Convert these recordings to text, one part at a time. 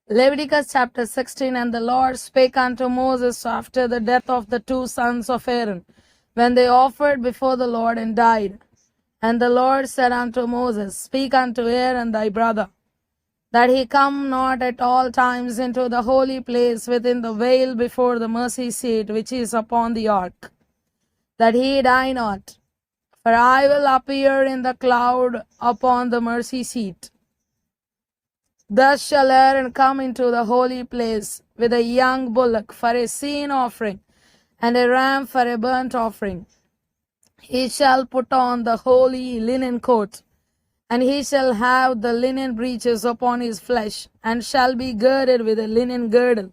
Leviticus chapter 16. And the Lord spake unto Moses after the death of the two sons of Aaron, when they offered before the Lord and died. And the Lord said unto Moses, Speak unto Aaron thy brother, that he come not at all times into the holy place within the veil before the mercy seat which is upon the ark, that he die not. For I will appear in the cloud upon the mercy seat. Thus shall Aaron come into the holy place with a young bullock for a sin offering, and a ram for a burnt offering. He shall put on the holy linen coat, and he shall have the linen breeches upon his flesh, and shall be girded with a linen girdle,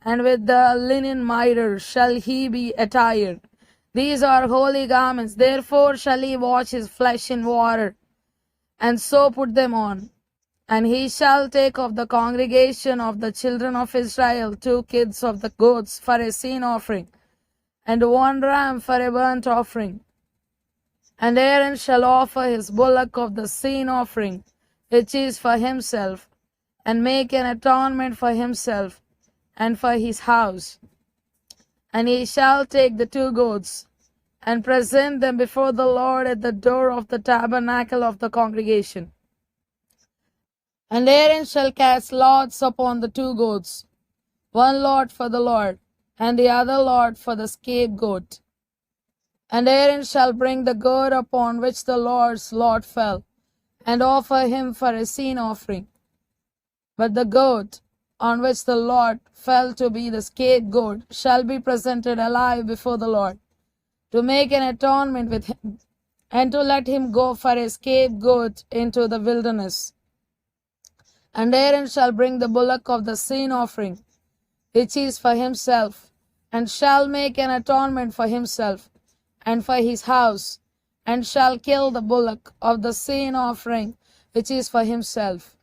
and with the linen mitre shall he be attired. These are holy garments, therefore shall he wash his flesh in water, and so put them on. And he shall take of the congregation of the children of Israel 2 kids of the goats for a sin offering, and 1 ram for a burnt offering. And Aaron shall offer his bullock of the sin offering, which is for himself, and make an atonement for himself and for his house. And he shall take the 2 goats, and present them before the Lord at the door of the tabernacle of the congregation. And Aaron shall cast lots upon the 2 goats, 1 lot for the Lord, and the other lot for the scapegoat. And Aaron shall bring the goat upon which the Lord's lot fell, and offer him for a sin offering. But the goat on which the lot fell to be the scapegoat shall be presented alive before the Lord, to make an atonement with him, and to let him go for a scapegoat into the wilderness. And Aaron shall bring the bullock of the sin offering, which is for himself, and shall make an atonement for himself and for his house, and shall kill the bullock of the sin offering, which is for himself.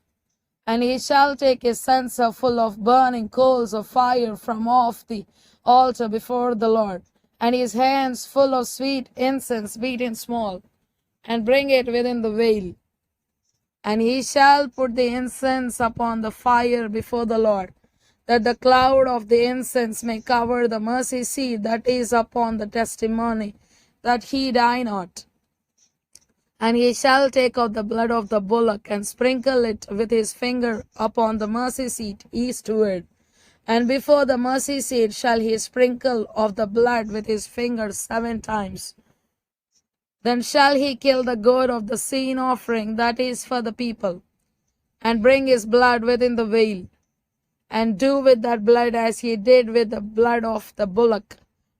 And he shall take a censer full of burning coals of fire from off the altar before the Lord, and his hands full of sweet incense beaten small, and bring it within the veil. And he shall put the incense upon the fire before the Lord, that the cloud of the incense may cover the mercy seat that is upon the testimony, that he die not. And he shall take of the blood of the bullock, and sprinkle it with his finger upon the mercy seat eastward. And before the mercy seat shall he sprinkle of the blood with his finger 7 times. Then shall he kill the goat of the sin offering that is for the people, and bring his blood within the veil, and do with that blood as he did with the blood of the bullock,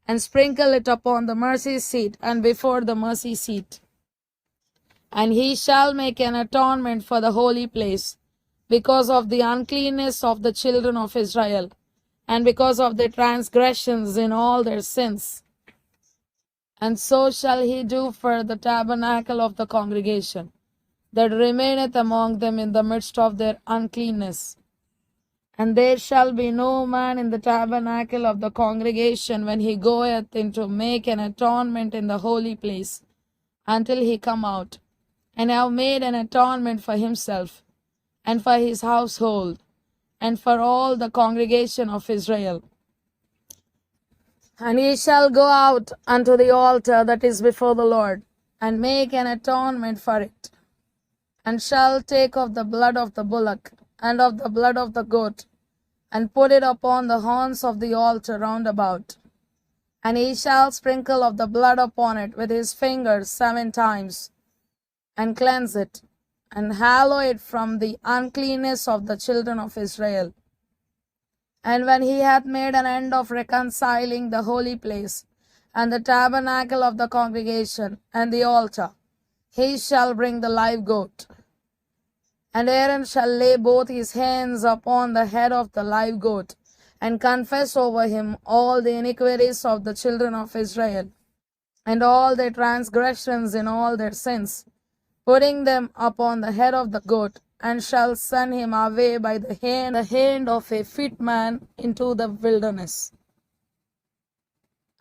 and sprinkle it upon the mercy seat and before the mercy seat. And he shall make an atonement for the holy place, because of the uncleanness of the children of Israel, and because of their transgressions in all their sins. And so shall he do for the tabernacle of the congregation, that remaineth among them in the midst of their uncleanness. And there shall be no man in the tabernacle of the congregation when he goeth in to make an atonement in the holy place, until he come out, and have made an atonement for himself, and for his household, and for all the congregation of Israel. And he shall go out unto the altar that is before the Lord, and make an atonement for it, and shall take of the blood of the bullock, and of the blood of the goat, and put it upon the horns of the altar round about. And he shall sprinkle of the blood upon it with his fingers 7 times, and cleanse it, and hallow it from the uncleanness of the children of Israel. And when he hath made an end of reconciling the holy place, and the tabernacle of the congregation, and the altar, he shall bring the live goat. And Aaron shall lay both his hands upon the head of the live goat, and confess over him all the iniquities of the children of Israel, and all their transgressions in all their sins, putting them upon the head of the goat, and shall send him away by the hand of a fit man into the wilderness.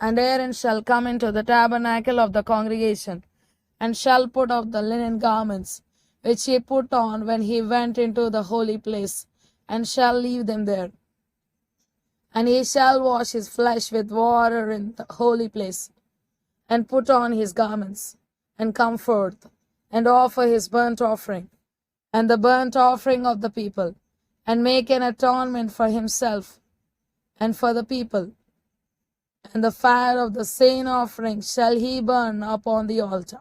And Aaron shall come into the tabernacle of the congregation, and shall put off the linen garments, which he put on when he went into the holy place, and shall leave them there. And he shall wash his flesh with water in the holy place, and put on his garments, and come forth, and offer his burnt offering, and the burnt offering of the people, and make an atonement for himself and for the people. And the fire of the sin offering shall he burn upon the altar.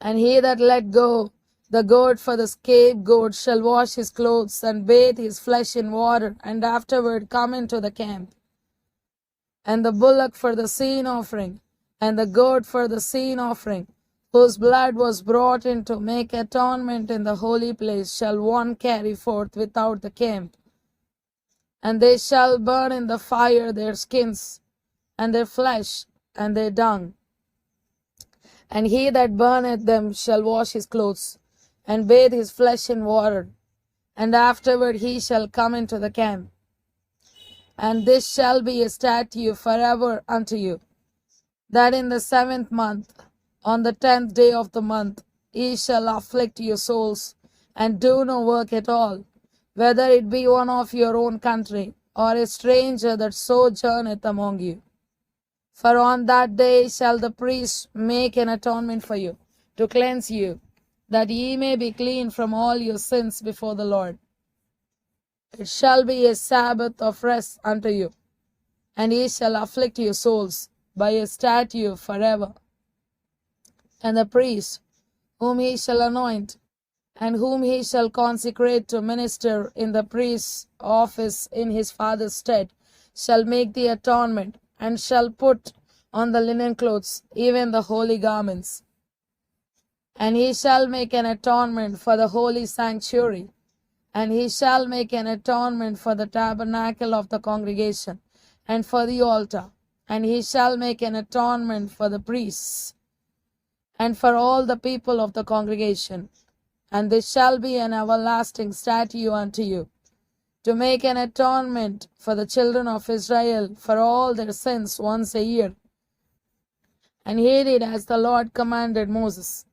And he that let go the goat for the scapegoat shall wash his clothes, and bathe his flesh in water, and afterward come into the camp. And the bullock for the sin offering, and the goat for the sin offering, whose blood was brought in to make atonement in the holy place, shall one carry forth without the camp. And they shall burn in the fire their skins, and their flesh, and their dung. And he that burneth them shall wash his clothes, and bathe his flesh in water, and afterward he shall come into the camp. And this shall be a statute forever unto you, that in the 7th month, on the 10th day of the month, ye shall afflict your souls, and do no work at all, whether it be one of your own country, or a stranger that sojourneth among you. For on that day shall the priest make an atonement for you, to cleanse you, that ye may be clean from all your sins before the Lord. It shall be a Sabbath of rest unto you, and ye shall afflict your souls by a statute forever. And the priest, whom he shall anoint, and whom he shall consecrate to minister in the priest's office in his father's stead, shall make the atonement, and shall put on the linen clothes, even the holy garments. And he shall make an atonement for the holy sanctuary, and he shall make an atonement for the tabernacle of the congregation, and for the altar, and he shall make an atonement for the priests, and for all the people of the congregation. And this shall be an everlasting statute unto you, to make an atonement for the children of Israel for all their sins once a year. And he did as the Lord commanded Moses.